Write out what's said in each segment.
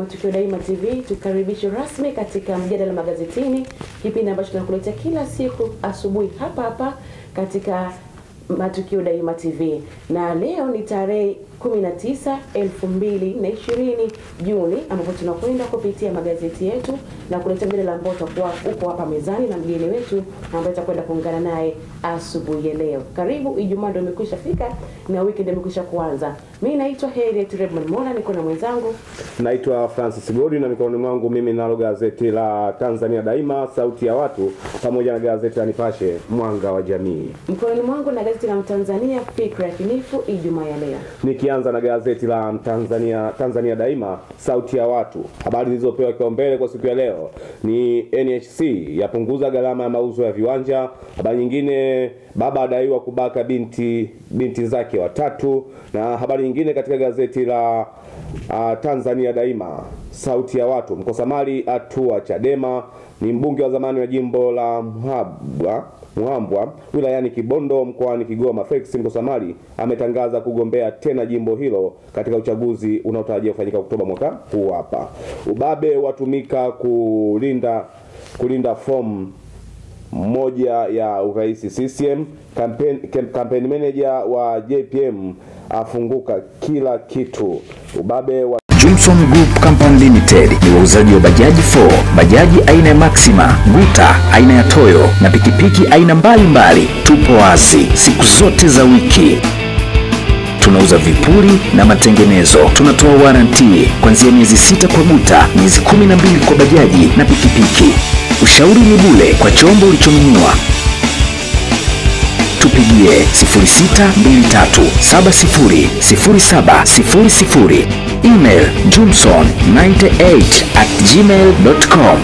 Matukio Daima TV tukaribisha rasmi katika mjadala magazetini, kipindi ambacho tunakuletea kila siku asubuhi hapa katika Matukio Daima TV. Na leo ni tarehe 19 2020 Juni, ambapo tunakwenda kupitia magazeti yetu na kuleta mjadala ambao utakuwa upo hapa mezani na mgeni wetu ambaye tutakwenda kuungana naye asubuhi ya leo. Karibu, Ijumaa ndio imekwisha fika na weekend imekwisha kuanza. Mimi naitwa Harriet Redmond Mola, niko na mwenzangu naitwa Francis Godi, na mikononi mwangu mimi nalo gazeti la Tanzania Daima, Sauti ya Watu, pamoja na gazeti la Nipashe, Mwanga wa Jamii. Mkononi mwangu na gazeti la Mtanzania, Fikra Yakinifu, Ijumaa ya leo. Nikianza na gazeti la Tanzania Daima, Sauti ya Watu, habari zilizopewa kipaumbele kwa siku ya leo ni NHC yapunguza gharama ya mauzo ya viwanja. Habari nyingine, baba adaiwa kubaka binti zake watatu. Na habari nyingine katika gazeti la Tanzania Daima, Sauti ya Watu, mkosamali atua Chadema. Ni mbunge wa zamani wa jimbo la Muhambwa wilayani Kibondo mkoani Kigoma, Felix Mkosamali ametangaza kugombea tena jimbo hilo katika uchaguzi unaotarajiwa kufanyika Oktoba mwaka huu hapa. Ubabe watumika kulinda fomu moja ya urais CCM. Campaign manager wa JPM afunguka kila kitu. Ubabe wa Johnson Group Company Limited ni wauzaji wa bajaji 4, bajaji aina ya Maxima, Guta aina ya Toyo na pikipiki aina mbalimbali. Tupo wazi siku zote za wiki. Tunauza vipuri na matengenezo. Tunatoa warranty kuanzia miezi 6 kwa Guta, miezi 12 kwa bajaji na pikipiki. Ushauri ni bure kwa chombo ulichonunua. Tupigie 0623700700. Email johnson98@gmail.com.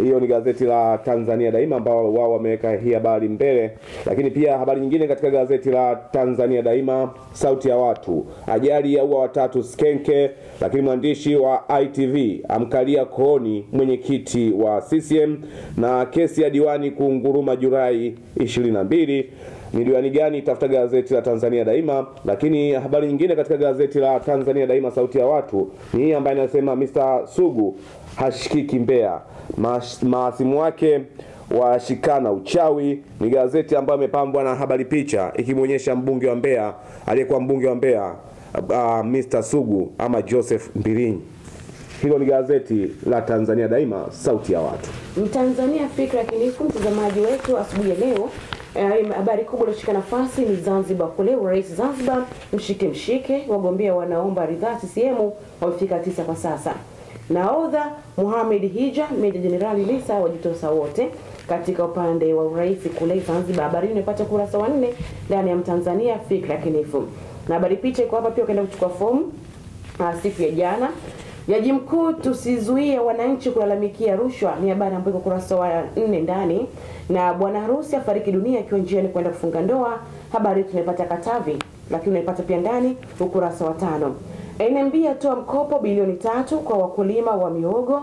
Hiyo ni gazeti la Tanzania Daima ambao wao wameweka hii habari mbele. Lakini pia habari nyingine katika gazeti la Tanzania Daima, Sauti ya Watu, ajali yaua watatu Skenke. Lakini mwandishi wa ITV amkalia kooni mwenyekiti wa CCM. Na kesi ya diwani kunguruma Julai 22. Ni diwani gani? Tafuta gazeti la Tanzania Daima. Lakini habari nyingine katika gazeti la Tanzania Daima, Sauti ya Watu, ni hii ambayo inasema Mr. Sugu hashikiki Mbeya, maasimu wake washikana uchawi. Ni gazeti ambayo imepambwa na habari picha ikimuonyesha mbunge wa Mbeya, aliyekuwa mbunge wa Mbeya, Mr. Sugu ama Joseph Mbilinyi. Hilo ni gazeti la Tanzania Daima, Sauti ya Watu. Mtanzania Fikra Yakinifu, mtazamaji wetu asubuhi ya leo. Habari kubwa iliyoshika nafasi ni Zanzibar kule, Rais Zanzibar mshike wagombea wanaomba ridhaa CCM wamefika 9 kwa sasa. Nahodha Mohamed Hija, Meja Jenerali Lisa wajitosa wote katika upande wa urais kule Zanzibar. Habari inapata kurasa wa 4 ndani ya Mtanzania Fikra Yakinifu. Na habari picha iko hapa pia, ukaenda kuchukua fomu siku ya jana. Jaji mkuu, tusizuie wananchi kulalamikia rushwa, ni habari ambayo iko kurasa wa 4 ndani. Na bwana harusi afariki dunia akiwa njiani kwenda kufunga ndoa. Habari tunaipata Katavi, lakini unaipata pia ndani ukurasa wa 5. NMB atoa mkopo bilioni 3 kwa wakulima wa mihogo.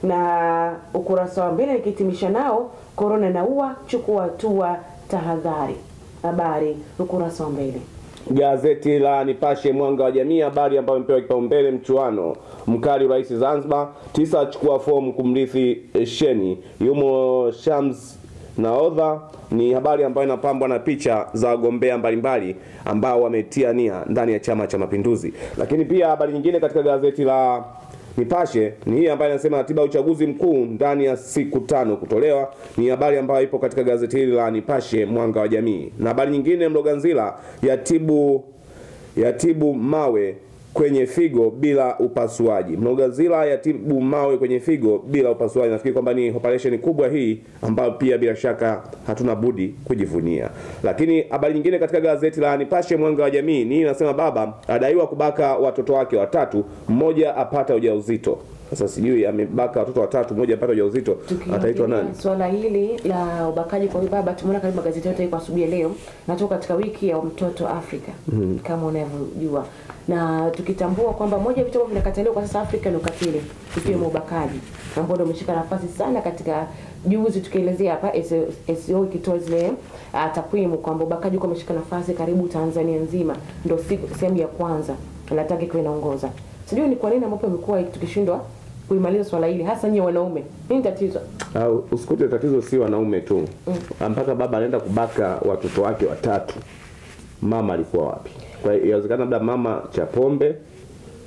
Na ukurasa wa mbele nikitimisha nao, corona naua, chukua hatua tahadhari. Habari ukurasa wa mbele. Gazeti la Nipashe, Mwanga wa Jamii, habari ambayo imepewa kipaumbele mchuano mkali rais Zanzibar, 9 achukua fomu kumrithi Sheni, yumo Shams nahodha. Ni habari ambayo inapambwa na picha za wagombea mbalimbali ambao wametia nia ndani ya Chama cha Mapinduzi. Lakini pia habari nyingine katika gazeti la Nipashe ni hii ambayo inasema ratiba ya uchaguzi mkuu ndani ya siku 5 kutolewa. Ni habari ambayo ipo katika gazeti hili la Nipashe, Mwanga wa Jamii. Na habari nyingine, Mloganzila yatibu mawe kwenye figo bila upasuaji. Mloganzila yatibu mawe kwenye figo bila upasuaji. Nafikiri kwamba ni operation kubwa hii ambayo pia bila shaka hatuna budi kujivunia. Lakini habari nyingine katika gazeti la Nipashe, Mwanga wa Jamii, ni inasema baba adaiwa kubaka watoto wake watatu, mmoja apata ujauzito. Sasa sijui amebaka watoto watatu, mmoja apata ujauzito, ataitwa nani? Swala hili la ubakaji kwa baba tumeona karibu magazeti yote kwa asubuhi leo. Natoka katika wiki ya mtoto Afrika kama unavyojua. Na tukitambua kwamba moja ya vitu ambavyo vinakataliwa kwa sasa Afrika ni ukatili, ikiwemo ubakaji, ambao ndio umeshika nafasi sana katika juzi tukielezea hapa SEO ikitoa zile takwimu kwamba ubakaji umeshika nafasi karibu Tanzania nzima, ndio sehemu ya kwanza nataka kwa inaongoza. Sijui ni kwa nini ambapo imekuwa tukishindwa kuimaliza swala hili, hasa nyie wanaume. Nini tatizo? Usikute tatizo si wanaume tu. Mpaka baba anaenda kubaka watoto wake watatu. Mama alikuwa wapi? Kwa hiyo inawezekana labda mama cha pombe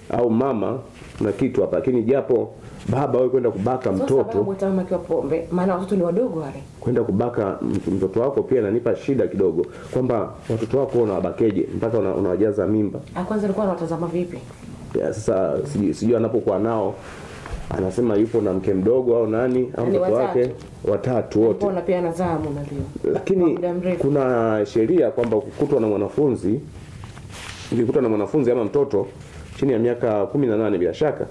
au mama na kitu hapa, lakini japo baba wewe kwenda kubaka mtoto. Sababu mama kwa pombe, maana watoto ni wadogo wale. Kwenda kubaka mtoto wako pia inanipa shida kidogo, kwamba watoto wako unawabakeje mpaka unawajaza mimba. Kwanza alikuwa anawatazama vipi? Sasa sijui anapokuwa nao anasema yupo na mke mdogo au nani au mtoto wake watatu wote. Mbona pia anazamu na ndio. Lakini kuna sheria kwamba ukikutwa na mwanafunzi ama mtoto chini ya miaka 18 bila shaka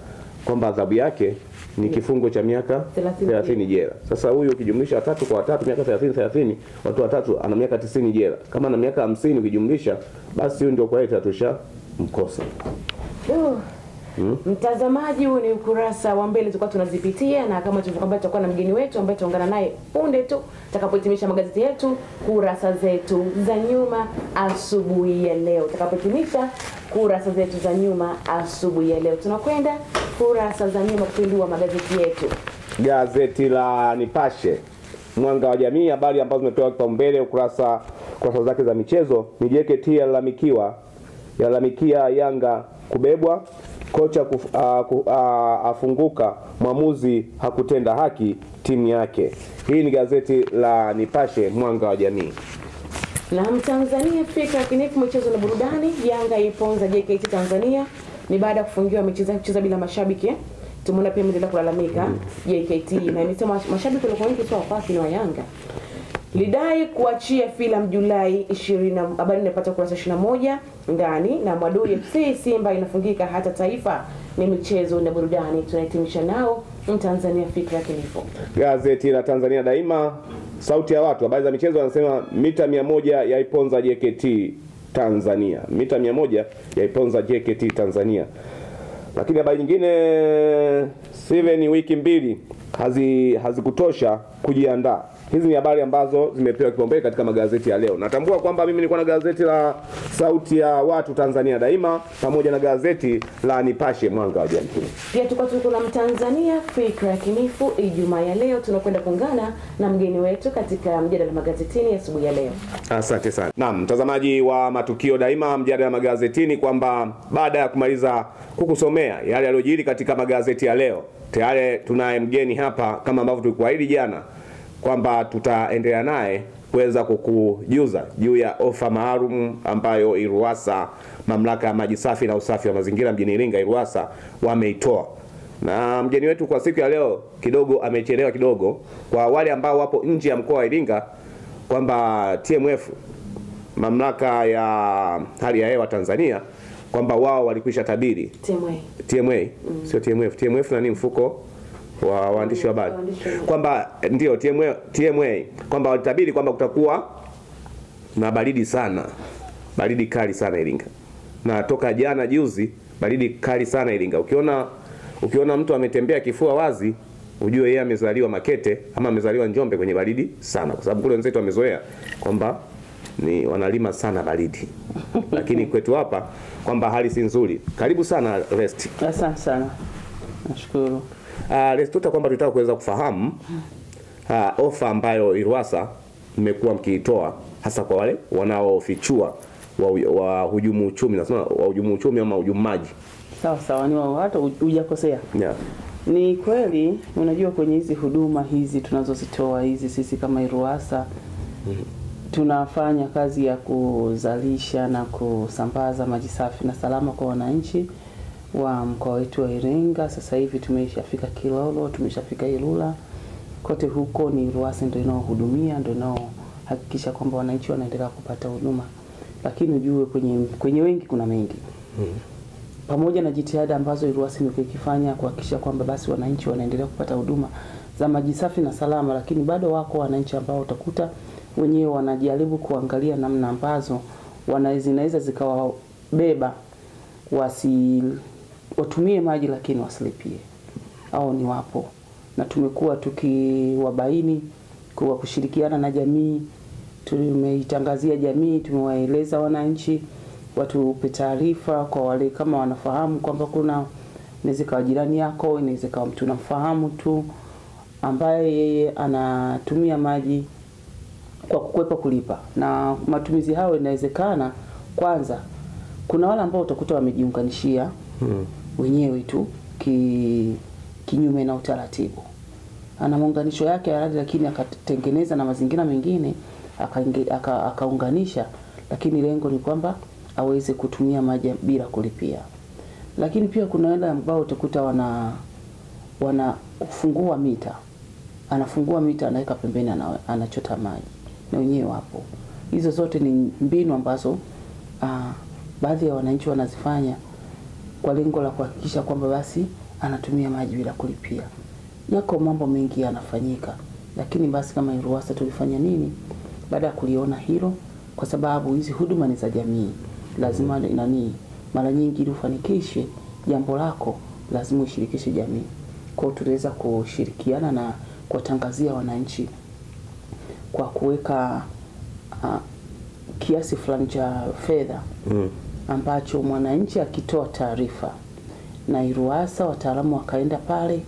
kwamba adhabu yake ni kifungo cha miaka 30 jela. Sasa huyu ukijumlisha watatu kwa watatu miaka 30 watu watatu ana miaka 90 jela. Kama ana miaka 50 ukijumlisha basi huyo ndio kwa hiyo tatusha mkosa. Mtazamaji, huu ni ukurasa wa mbele tulikuwa tunazipitia, na kama tulivyokuambia tutakuwa na mgeni wetu ambaye tutaungana naye punde tu tutakapohitimisha magazeti yetu, kurasa zetu za nyuma asubuhi ya leo. Tutakapohitimisha kurasa zetu za nyuma asubuhi ya leo, tunakwenda kurasa za nyuma kupindua magazeti yetu. Gazeti la Nipashe Mwanga wa Jamii, habari ambazo zimepewa kipaumbele kurasa zake za michezo ni JKT yalalamikia Yanga kubebwa, kocha afunguka, mwamuzi hakutenda haki timu yake. Hii ni gazeti la Nipashe Mwanga wa Jamii. Na Mtanzania fikra kinifu michezo na burudani, Yanga iponza JKT Tanzania ni baada ya kufungiwa michezo bila mashabiki. Tumeona pia mwendelea kulalamika JKT na imesema mashabiki walikuwa wengi sio wafasi ni wa Yanga. Lidai kuachia filamu Julai 20, habari inapata kurasa 21 ndani. Na Mwadui FC Simba inafungika hata taifa. Ni michezo na burudani, tunahitimisha nao Mtanzania fikra kinifu. Gazeti la Tanzania Daima sauti ya watu, habari za michezo, wanasema mita 100 yaiponza JKT Tanzania. Mita 100 yaiponza JKT Tanzania. Lakini habari nyingine, 7 wiki mbili hazikutosha kujiandaa. Hizi ni habari ambazo zimepewa kipaumbele katika magazeti ya leo. Natambua kwamba mimi nilikuwa na gazeti la sauti ya watu Tanzania Daima pamoja na gazeti la Nipashe Mwanga wa Jamii. Pia tuko na Mtanzania fikra kinifu. Ijumaa ya leo tunakwenda kuungana na mgeni wetu katika mjadala magazetini asubuhi ya leo. Asante sana. Naam, mtazamaji wa Matukio Daima, mjadala magazetini, kwamba baada ya kumaliza kukusomea yale yaliyojiri katika magazeti ya leo, tayari tunaye mgeni hapa kama ambavyo tulikuahidi jana kwamba tutaendelea naye kuweza kukujuza juu ya ofa maalum ambayo Iruwasa, mamlaka ya maji safi na usafi wa mazingira mjini Iringa, Iruwasa, wameitoa. Na mgeni wetu kwa siku ya leo kidogo amechelewa kidogo, kwa wale ambao wapo nje ya mkoa wa Iringa, kwamba TMF, mamlaka ya hali ya hewa Tanzania, kwamba wao walikwisha tabiri TMA sio TMF. TMF na ni mfuko wa waandishi wa habari, kwamba ndio TMA kwamba walitabiri kwamba kutakuwa na baridi kali sana Iringa. Na toka jana juzi baridi kali sana Iringa. Ukiona mtu ametembea kifua wazi, ujue yeye amezaliwa Makete ama amezaliwa Njombe kwenye baridi sana, kwa sababu kule wenzetu wamezoea kwamba ni wanalima sana baridi. Lakini kwetu hapa kwamba hali si nzuri. Karibu sana Rest. Asante sana. Nashukuru. Restuta kwamba tutaka kuweza kufahamu ofa ambayo Iruwasa mmekuwa mkiitoa hasa kwa wale wanaofichua wa hujumu uchumi, nasema wa hujumu uchumi ama hujumu maji. Sawa, ni hata hujakosea. Yeah. Ni kweli, unajua kwenye hizi huduma hizi tunazozitoa hizi, sisi kama Iruwasa tunafanya kazi ya kuzalisha na kusambaza maji safi na salama kwa wananchi wa mkoa wetu wa Iringa. Sasa hivi tumeshafika Kilolo, tumeshafika Ilula. Kote huko ni Iruwasa ndio inaohudumia, ndio inaohakikisha kwamba wananchi wanaendelea kupata huduma. Lakini ujue kwenye wengi kuna mengi. Pamoja na jitihada ambazo Iruwasa imekuwa ikifanya kuhakikisha kwamba basi wananchi wanaendelea kupata huduma za maji safi na salama, lakini bado wako wananchi ambao utakuta wenyewe wanajaribu kuangalia namna ambazo zinaweza zikawabeba watumie maji lakini wasilipie. Au ni wapo. Na tumekuwa tukiwabaini kwa kushirikiana na jamii, tumeitangazia jamii, tumewaeleza wananchi watupe taarifa kwa wale kama wanafahamu kwamba kuna inaweza kuwa jirani yako, inaweza kuwa mtu unamfahamu tu ambaye yeye anatumia maji kwa kukwepa kulipa. Na matumizi hayo inawezekana, kwanza kuna wale ambao utakuta wamejiunganishia wenyewe tu kinyume na utaratibu. Ana muunganisho yake ya radi, lakini akatengeneza na mazingira mengine akaunganisha, lakini lengo ni kwamba aweze kutumia maji bila kulipia. Lakini pia kuna wale ambao utakuta wanafungua mita. Anafungua mita, anaweka pembeni, anachota maji na wenyewe hapo. Hizo zote ni mbinu ambazo baadhi ya wananchi wanazifanya kwa lengo la kuhakikisha kwamba basi anatumia maji bila kulipia. Yako mambo mengi yanafanyika, lakini basi kama RUWASA tulifanya nini baada ya kuliona hilo? Kwa sababu hizi huduma ni za jamii, lazima mara nyingi ili ufanikishe jambo lako lazima ushirikishe jamii. Kwa hiyo tuliweza kushirikiana na kuwatangazia wananchi kwa kuweka kiasi fulani cha fedha ambacho mwananchi akitoa taarifa na RUWASA, wataalamu wakaenda pale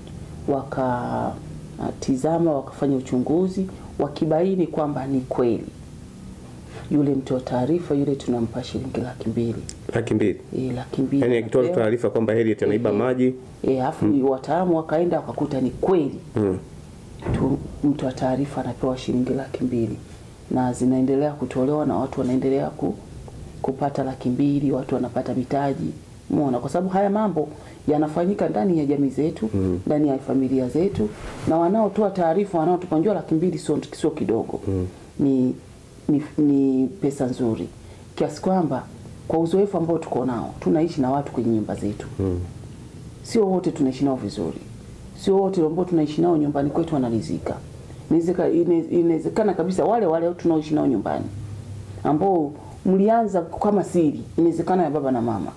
wakatizama, wakafanya uchunguzi, wakibaini kwamba ni kweli yule mtoa taarifa yule tunampa shilingi 200,000. 200,000? 200,000. Yaani akitoa taarifa kwamba Harriet anaiba maji. Alafu wataalamu wakaenda wakakuta ni kweli. Mtoa taarifa anapewa shilingi 200,000 na zinaendelea kutolewa na watu wanaendelea kupata 200,000, watu wanapata mitaji. Umeona, kwa sababu haya mambo yanafanyika ndani ya jamii zetu, ndani ya familia zetu, na wanaotoa taarifa wanaotupanjua 200,000 sio kidogo. Ni pesa nzuri kiasi kwamba kwa uzoefu ambao tuko nao, tunaishi na watu kwenye nyumba zetu. Sio wote tunaishi nao vizuri. Sio wote ambao tunaishi nao nyumbani kwetu wanaridhika. Inawezekana kabisa wale tunaoishi nao nyumbani ambao mlianza kama siri, inawezekana ya baba na mama.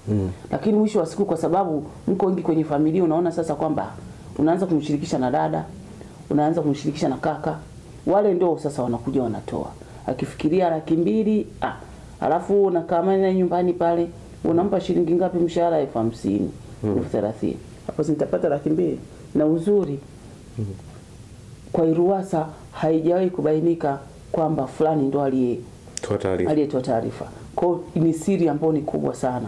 Lakini mwisho wa siku, kwa sababu mko wengi kwenye familia, unaona sasa kwamba unaanza kumshirikisha na dada, unaanza kumshirikisha na kaka. Wale ndio sasa wanakuja wanatoa. Akifikiria 200,000, alafu unakaa naye nyumbani pale, unampa shilingi ngapi mshahara? 50,000, 30,000. Hapo nitapata 200,000. Na uzuri kwa RUWASA haijawahi kubainika kwamba fulani ndo aliyetoa taarifa. Kwa ni siri ambayo ni kubwa sana.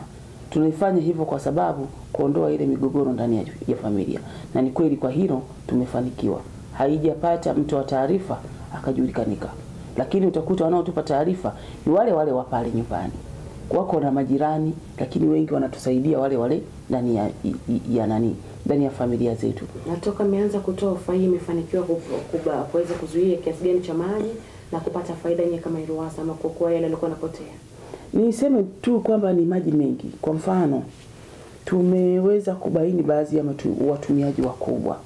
Tunaifanya hivyo kwa sababu kuondoa ile migogoro ndani ya familia. Na ni kweli kwa hilo tumefanikiwa. Haijapata mtu wa taarifa akajulikanika. Lakini utakuta wanaotupa taarifa ni wale wa pale nyumbani. Wako na majirani, lakini wengi wanatusaidia wale ndani ya familia zetu. Na toka ameanza kutoa ofa hii imefanikiwa kuweza kuzuia kiasi gani cha maji na kupata faida yenyewe kama RUWASA, ama kwa yale yalikuwa yanapotea? Niseme tu kwamba ni maji mengi. Kwa mfano, tumeweza kubaini baadhi ya watumiaji wakubwa.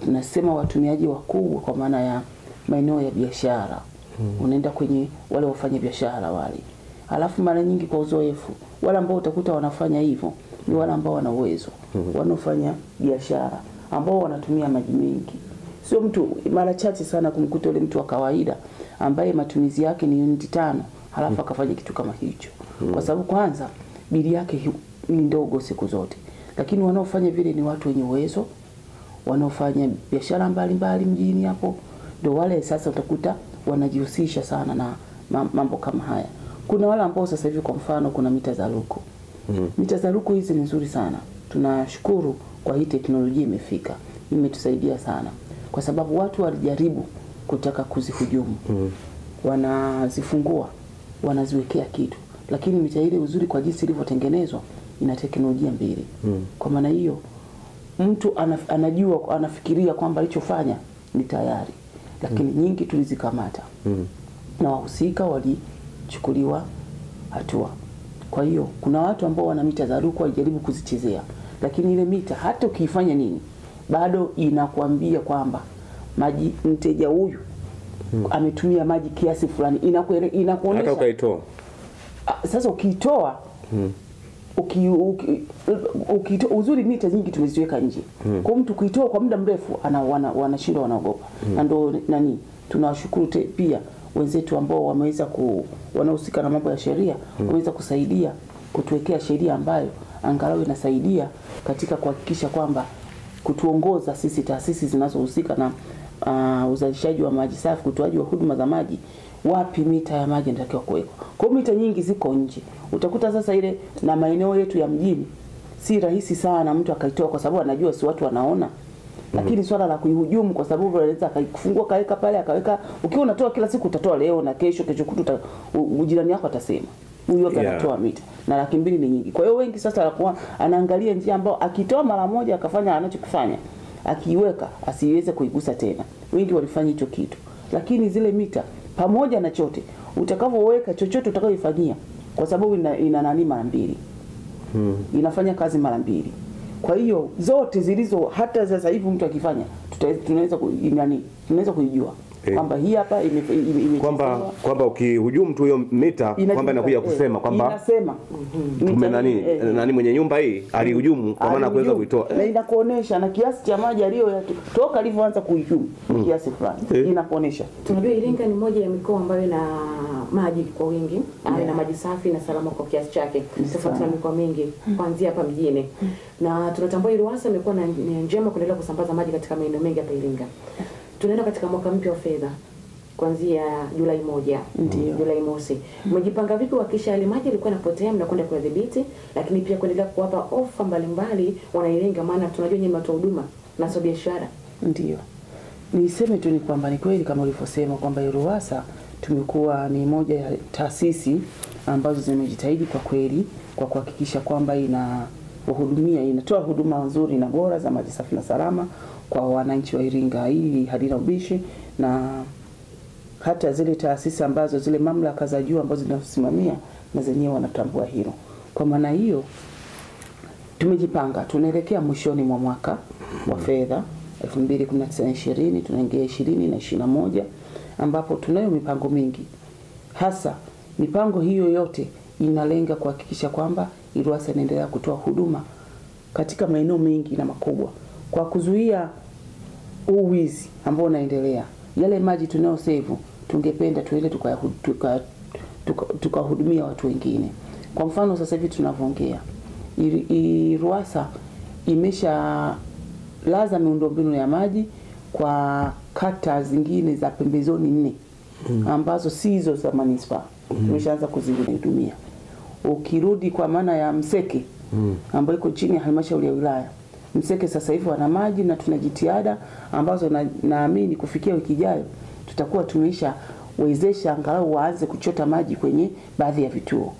Tunasema watumiaji wakubwa kwa maana ya maeneo ya biashara. Unaenda kwenye wale wafanya biashara wale. Alafu mara nyingi kwa uzoefu, wale ambao utakuta wanafanya hivyo ni wale ambao wana uwezo, wanaofanya biashara, ambao wanatumia maji mengi. Sio mtu, mara chache sana kumkuta yule mtu wa kawaida ambaye matumizi yake ni uniti 5, halafu akafanya kitu kama hicho. Kwa sababu kwanza bili yake ni ndogo siku zote. Lakini wanaofanya vile ni watu wenye uwezo, wanaofanya biashara mbalimbali mjini hapo. Ndio wale sasa utakuta wanajihusisha sana na mambo kama haya. Kuna wale ambao sasa hivi kwa mfano kuna mita za luku. Mita za luku hizi ni nzuri sana. Tunashukuru kwa hii teknolojia imefika. Imetusaidia sana. Kwa sababu watu walijaribu kutaka kuzihujumu. Wanazifungua, wanaziwekea kitu. Lakini mita ile uzuri kwa jinsi ilivyotengenezwa ina teknolojia mbili. Kwa maana hiyo mtu anajua, anafikiria kwamba alichofanya ni tayari. Lakini nyingi tulizikamata. Na wahusika walichukuliwa hatua. Kwa hiyo kuna watu ambao wana mita za luku walijaribu kuzichezea. Lakini ile mita hata ukiifanya nini bado inakuambia kwamba maji mteja huyu ametumia maji kiasi fulani. Inakuonyesha hata ukaitoa. Sasa ukiitoa uzuri mita nyingi tumeziweka nje. Kwa mtu kuitoa kwa muda mrefu wanashindwa, wanaogopa. Na ndo tunawashukuru pia wenzetu ambao wameweza wanaohusika na mambo ya sheria wameweza kusaidia kutuwekea sheria ambayo angalau inasaidia katika kuhakikisha kwamba kutuongoza sisi taasisi zinazohusika na uzalishaji wa maji safi, utoaji wa huduma za maji, wapi mita ya maji inatakiwa kuwekwa. Kwa mita nyingi ziko nje. Utakuta sasa ile na maeneo yetu ya mjini si rahisi sana mtu akaitoa kwa sababu anajua si watu wanaona. Lakini swala la kuihujumu kwa sababu anaweza akafungua kaweka pale akaweka, ukiwa unatoa kila siku utatoa leo na kesho kutu ujirani yako atasema huyo anatoa mita na 200,000 ni nyingi. Kwa hiyo wengi sasa wanakuwa anaangalia njia ambayo akitoa mara moja akafanya anachokifanya, akiweka asiweze kuigusa tena. Wengi walifanya hicho kitu. Lakini zile mita pamoja na chote utakavyoweka chochote utakayoifanyia kwa sababu ina nani mara mbili. Inafanya kazi mara mbili. Kwa hiyo zote zilizo hata sasa hivi mtu akifanya tunaweza kuijua kwamba hii hapa kwamba ukihujumu tu hiyo mita kwamba inakuja kusema kwamba inasema nani mwenye nyumba hii alihujumu kwa maana kuweza kuitoa, na inakuonesha na kiasi cha maji aliyotoka alivyoanza kuhujumu kiasi fulani inakuonesha. Tunajua Iringa ni moja ya mikoa ambayo ina maji kwa wingi, na maji safi na salama kwa kiasi chake, tofauti na mikoa mingi kuanzia hapa mjini. Na tunatambua RUWASA imekuwa na nia njema kuendelea kusambaza maji katika maeneo mengi hapa Iringa. Tunaenda katika mwaka mpya wa fedha kuanzia Julai 1, Julai mosi. Mmejipanga vipi kuhakikisha ile maji ilikuwa inapotea mnakwenda kudhibiti, lakini pia kuendelea kuwapa ofa mbalimbali wanairenga, maana tunajua nyinyi mnatoa huduma na sio biashara? Ndio. Niseme tu ni kwamba ni kweli kama ulivyosema kwamba RUWASA tumekuwa ni moja ya taasisi ambazo zimejitahidi kwa kweli kwa kuhakikisha kwamba inatoa huduma nzuri na bora za maji safi na salama kwa wananchi wa Iringa. Hili halina ubishi, na hata zile taasisi ambazo zile mamlaka za juu ambazo zinasimamia na zenyewe wanatambua hilo. Kwa maana hiyo tumejipanga, tunaelekea mwishoni mwa mwaka wa fedha 2019-20 tunaingia 20 na 21 ambapo tunayo mipango mingi. Hasa mipango hiyo yote inalenga kuhakikisha kwamba RUWASA inaendelea kutoa huduma katika maeneo mengi na makubwa kwa kuzuia uwizi ambao unaendelea. Yale maji tunayosave tungependa tuende tukahudumia watu wengine. Kwa mfano sasa hivi tunavyoongea RUWASA imesha laza miundombinu ya maji kwa kata zingine za pembezoni 4 ambazo si hizo za manispaa. Tumeshaanza kuzihudumia. Ukirudi kwa maana ya Mseke ambayo iko chini ya halmashauri ya wilaya, Mseke sasa hivi wana maji na tuna jitihada ambazo naamini kufikia wiki ijayo tutakuwa tumeshawezesha angalau waanze kuchota maji kwenye baadhi ya vituo.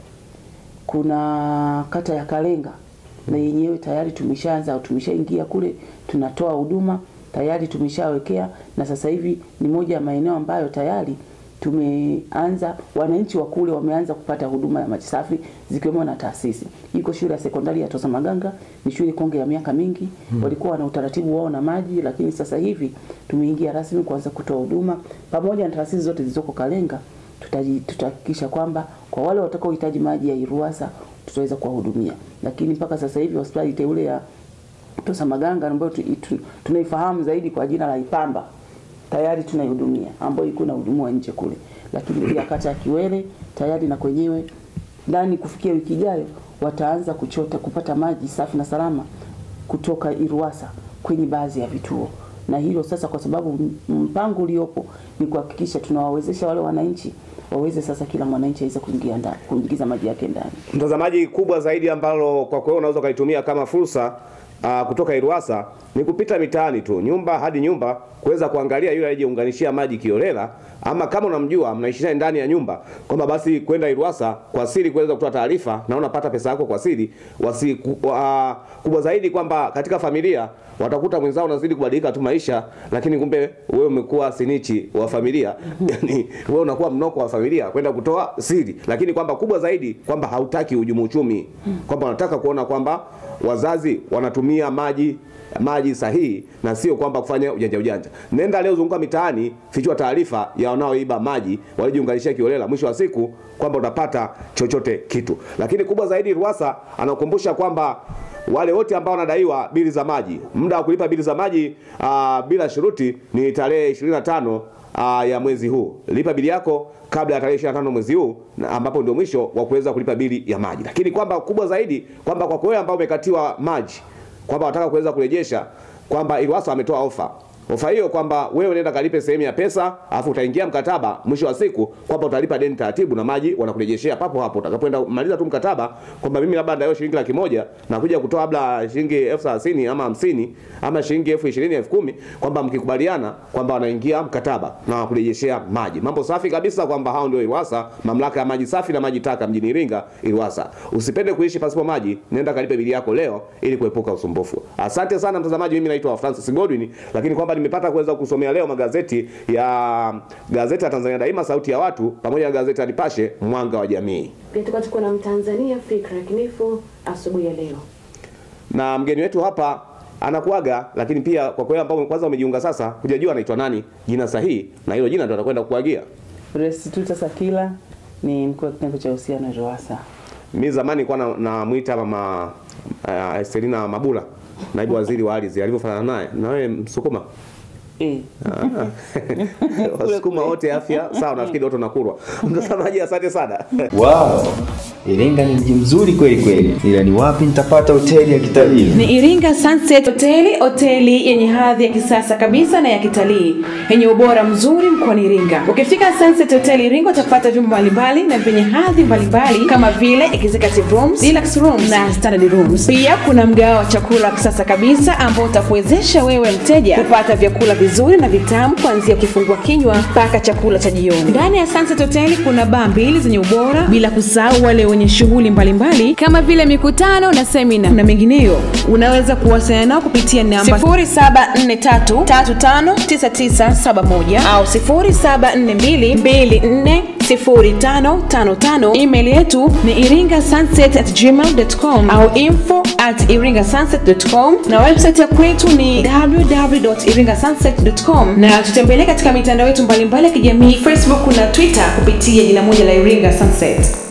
Kuna kata ya Kalenga na yenyewe tayari tumeshaingia kule, tunatoa huduma tayari tumeshawekea, na sasa hivi ni moja ya maeneo ambayo tayari tumeanza, wananchi wa kule wameanza kupata huduma ya maji safi zikiwemo na taasisi. Iko shule ya sekondari ya Tosa Maganga, ni shule kongwe ya miaka mingi, walikuwa na utaratibu wao na maji, lakini sasa hivi tumeingia rasmi kuanza kutoa huduma pamoja na taasisi zote zilizoko Kalenga. Tutahakikisha kwamba kwa wale watakaohitaji maji ya RUWASA tutaweza kuwahudumia. Lakini mpaka sasa hivi hospitali teule ya Tosa Maganga ambayo tunaifahamu zaidi kwa jina la Ipamba tayari tunaihudumia, ambayo iko na huduma nje kule. Lakini pia kata ya Kiwele tayari na kwenyewe ndani kufikia wiki ijayo wataanza kupata maji safi na salama kutoka RUWASA kwenye baadhi ya vituo. Na hilo sasa, kwa sababu mpango uliopo ni kuhakikisha tunawawezesha wale wananchi waweze sasa kila mwananchi aweze kuingiza maji yake ndani. Mtazamaji, kubwa zaidi ambalo kwa kweli unaweza kaitumia kama fursa kutoka RUWASA ni kupita mitaani tu, nyumba hadi nyumba, kuweza kuangalia yule aliyeunganishia maji kiolela, ama kama unamjua mnaishi naye ndani ya nyumba, kwamba basi kwenda RUWASA kwa siri kuweza kutoa taarifa na unapata pesa yako kwa siri. Kubwa zaidi kwamba katika familia watakuta mwenzao unazidi kubadilika tu maisha, lakini kumbe wewe umekuwa sinichi wa familia. Yani wewe unakuwa mnoko wa familia kwenda kutoa siri, lakini kwamba kubwa zaidi kwamba hautaki hujumu uchumi, kwamba unataka kuona kwamba wazazi wanatumia maji sahihi na sio kwamba kufanya ujanja. Nenda leo zunguka mitaani, fichua taarifa ya wanaoiba maji walijiunganishia kiolela, mwisho wa siku kwamba unapata chochote kitu. Lakini kubwa zaidi RUWASA anakukumbusha kwamba wale wote ambao wanadaiwa bili za maji, muda wa kulipa bili za maji bila shuruti ni tarehe 25 ya mwezi huu. Lipa bili yako kabla ya tarehe 25 mwezi huu, ambapo ndio mwisho wa kuweza kulipa bili ya maji. Lakini kwamba kubwa zaidi kwamba kwa wewe ambao umekatiwa maji, kwamba wataka kuweza kurejesha, kwamba Iruwasa ametoa ofa hiyo kwamba wewe nenda kalipe sehemu ya pesa, afu utaingia mkataba mwisho wa siku kwamba utalipa deni taratibu na maji wanakurejeshea papo hapo utakapoenda maliza tu mkataba, kwamba mimi labda ndio shilingi 100,000 na kuja kutoa labda shilingi 30,000 ama 50 ama shilingi 20,000 10,000, kwamba mkikubaliana kwamba wanaingia mkataba na kurejeshea maji. Mambo safi kabisa, kwamba hao ndio Iruwasa, mamlaka ya maji safi na maji taka mjini Iringa, Iruwasa. Usipende kuishi pasipo maji, nenda kalipe bili yako leo ili kuepuka usumbufu. Asante sana mtazamaji, mimi naitwa Francis Godwin, lakini kwamba nimepata kuweza kusomea leo magazeti ya gazeti la Tanzania Daima, Sauti ya Watu, pamoja na gazeti la Nipashe, Mwanga wa Jamii. Pia tuko na Mtanzania Fikra Yakinifu asubuhi ya leo. Na mgeni wetu hapa anakuaga, lakini pia kwa kweli ambao kwanza umejiunga sasa, hujajua anaitwa nani, jina sahihi, na hilo jina ndio atakwenda kukuagia. Restituta Sakila ni mkuu wa kitengo cha uhusiano Iruwasa. Mimi zamani nilikuwa namuita mama Estelina Mabula, naibu waziri wa ardhi, alivyofanana naye. Na wewe Msukuma? Wasukuma wote afya sawa, nafikiri wote nakurwa. Mtazamaji, asante sana. Wow. Iringa ni mji mzuri kweli kweli. Ila ni wapi nitapata hoteli ya kitalii? Ni Iringa Sunset hoteli yenye hadhi ya kisasa kabisa na ya kitalii, yenye ubora mzuri mkoani Iringa. Ukifika Sunset Hotel Iringa utapata vyumba mbalimbali na vyenye hadhi mbalimbali kama vile executive rooms, deluxe rooms na standard rooms. Pia kuna mgao wa chakula kisasa kabisa ambao utakuwezesha wewe mteja kupata vyakula vizuri na vitamu kuanzia kifungua kinywa mpaka chakula cha jioni. Ndani ya Sunset Hotel kuna baa mbili zenye ubora, bila kusahau wale wenye shughuli mbalimbali kama vile mikutano na semina na mengineyo. Unaweza kuwasiliana nao kupitia namba 0743359971 au 0742240555. Email yetu ni iringasunset@gmail.com au info@iringasunset.com, na website ya kwetu ni www.iringasunset.com, na tutembelee katika mitandao yetu mbalimbali ya kijamii, Facebook na Twitter kupitia jina moja la Iringa Sunset.